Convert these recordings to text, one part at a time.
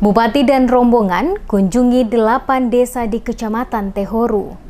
Bupati dan rombongan kunjungi 8 desa di Kecamatan Tehoru.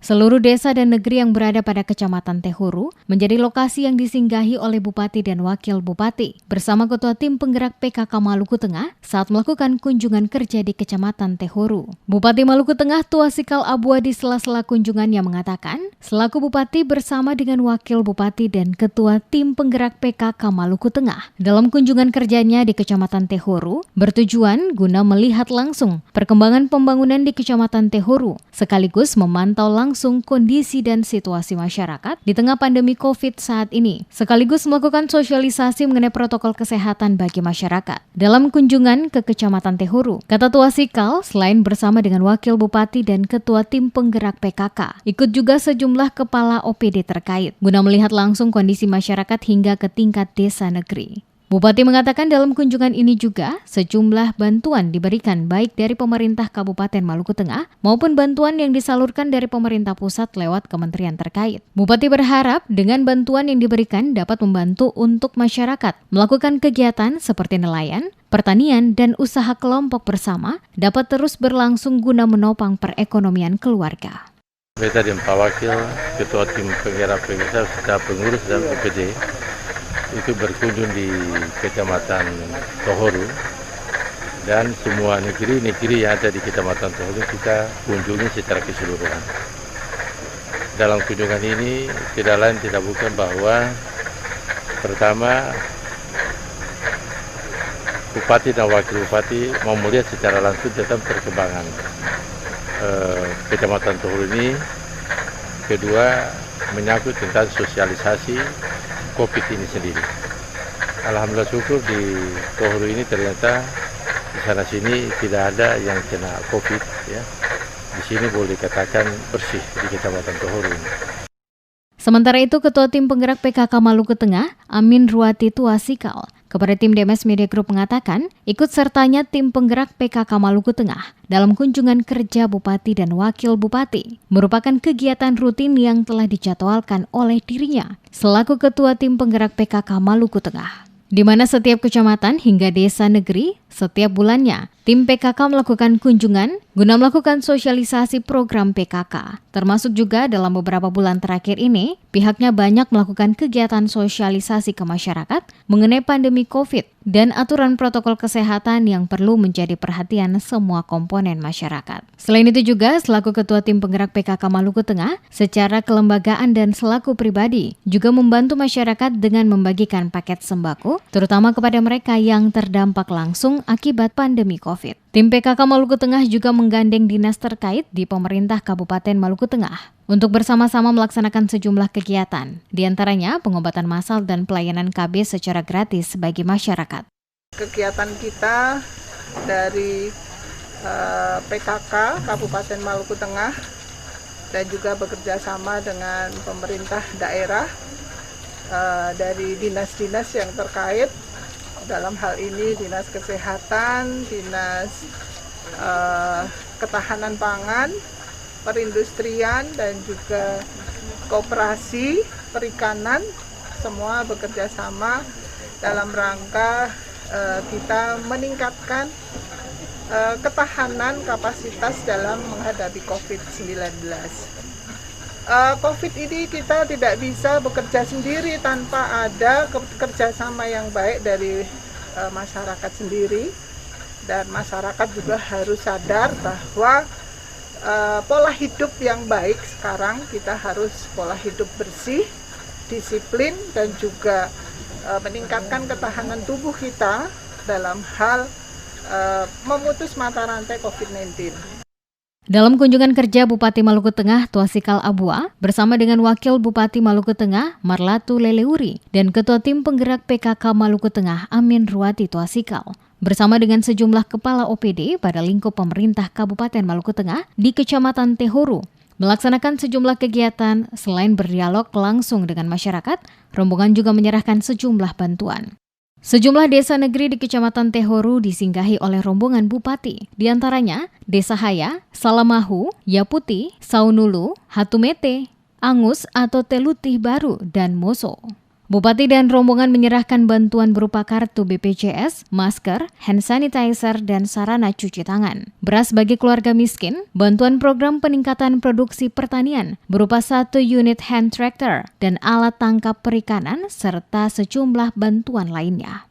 Seluruh desa dan negeri yang berada pada Kecamatan Tehoru menjadi lokasi yang disinggahi oleh Bupati dan Wakil Bupati bersama Ketua Tim Penggerak PKK Maluku Tengah saat melakukan kunjungan kerja di Kecamatan Tehoru. Bupati Maluku Tengah Tuasikal Abua di sela-sela kunjungannya mengatakan, selaku Bupati bersama dengan Wakil Bupati dan Ketua Tim Penggerak PKK Maluku Tengah dalam kunjungan kerjanya di Kecamatan Tehoru bertujuan guna melihat langsung perkembangan pembangunan di Kecamatan Tehoru sekaligus memantau langsung kondisi dan situasi masyarakat di tengah pandemi COVID saat ini, sekaligus melakukan sosialisasi mengenai protokol kesehatan bagi masyarakat. Dalam kunjungan ke Kecamatan Tehoru, kata Tuasikal, selain bersama dengan Wakil Bupati dan Ketua Tim Penggerak PKK, ikut juga sejumlah kepala OPD terkait, guna melihat langsung kondisi masyarakat hingga ke tingkat desa negeri. Bupati mengatakan dalam kunjungan ini juga sejumlah bantuan diberikan baik dari pemerintah Kabupaten Maluku Tengah maupun bantuan yang disalurkan dari pemerintah pusat lewat kementerian terkait. Bupati berharap dengan bantuan yang diberikan dapat membantu untuk masyarakat melakukan kegiatan seperti nelayan, pertanian, dan usaha kelompok bersama dapat terus berlangsung guna menopang perekonomian keluarga. Beta dan Pak Wakil, Ketua Tim Penggerak PKK serta pengurus dan OPD itu berkunjung di Kecamatan Tehoru dan semua negeri-negeri yang ada di Kecamatan Tehoru kita kunjungi secara keseluruhan. Dalam kunjungan ini tidak lain tidak bukan bahwa pertama Bupati dan Wakil Bupati mau melihat secara langsung tentang perkembangan Kecamatan Tehoru ini. Kedua, menyangkut tentang sosialisasi COVID ini sendiri. Alhamdulillah syukur di Tehoru ini ternyata di sana sini tidak ada yang kena COVID ya. Di sini boleh dikatakan bersih di Kecamatan Tehoru ini. Sementara itu, Ketua Tim Penggerak PKK Maluku Tengah, Amin Ruwati Tuasikal, kepada tim DMS Media Group mengatakan, ikut sertanya tim penggerak PKK Maluku Tengah dalam kunjungan kerja Bupati dan Wakil Bupati merupakan kegiatan rutin yang telah dijadwalkan oleh dirinya selaku Ketua Tim Penggerak PKK Maluku Tengah, di mana setiap kecamatan hingga desa negeri setiap bulannya tim PKK melakukan kunjungan guna melakukan sosialisasi program PKK. Termasuk juga dalam beberapa bulan terakhir ini, pihaknya banyak melakukan kegiatan sosialisasi ke masyarakat mengenai pandemi COVID dan aturan protokol kesehatan yang perlu menjadi perhatian semua komponen masyarakat. Selain itu juga, selaku Ketua Tim Penggerak PKK Maluku Tengah, secara kelembagaan dan selaku pribadi, juga membantu masyarakat dengan membagikan paket sembako, terutama kepada mereka yang terdampak langsung akibat pandemi COVID. Tim PKK Maluku Tengah juga menggandeng dinas terkait di pemerintah Kabupaten Maluku Tengah untuk bersama-sama melaksanakan sejumlah kegiatan, di antaranya pengobatan massal dan pelayanan KB secara gratis bagi masyarakat. Kegiatan kita dari PKK Kabupaten Maluku Tengah dan juga bekerja sama dengan pemerintah daerah dari dinas-dinas yang terkait. Dalam hal ini Dinas Kesehatan, Dinas Ketahanan Pangan, Perindustrian, dan juga Koperasi Perikanan, semua bekerja sama dalam rangka kita meningkatkan ketahanan kapasitas dalam menghadapi COVID-19. COVID ini kita tidak bisa bekerja sendiri tanpa ada kerjasama yang baik dari masyarakat sendiri, dan masyarakat juga harus sadar bahwa pola hidup yang baik sekarang kita harus pola hidup bersih, disiplin, dan juga meningkatkan ketahanan tubuh kita dalam hal memutus mata rantai COVID-19. Dalam kunjungan kerja Bupati Maluku Tengah Tuasikal Abua bersama dengan Wakil Bupati Maluku Tengah Marlatu Leleuri dan Ketua Tim Penggerak PKK Maluku Tengah Amin Ruwati Tuasikal bersama dengan sejumlah kepala OPD pada lingkup pemerintah Kabupaten Maluku Tengah di Kecamatan Tehoru melaksanakan sejumlah kegiatan. Selain berdialog langsung dengan masyarakat, rombongan juga menyerahkan sejumlah bantuan. Sejumlah desa negeri di Kecamatan Tehoru disinggahi oleh rombongan Bupati, di antaranya Desa Haya, Salamahu, Yaputi, Saunulu, Hatumete, Angus atau Telutih Baru, dan Moso. Bupati dan rombongan menyerahkan bantuan berupa kartu BPJS, masker, hand sanitizer, dan sarana cuci tangan. Beras bagi keluarga miskin, bantuan program peningkatan produksi pertanian berupa 1 unit hand tractor dan alat tangkap perikanan, serta sejumlah bantuan lainnya.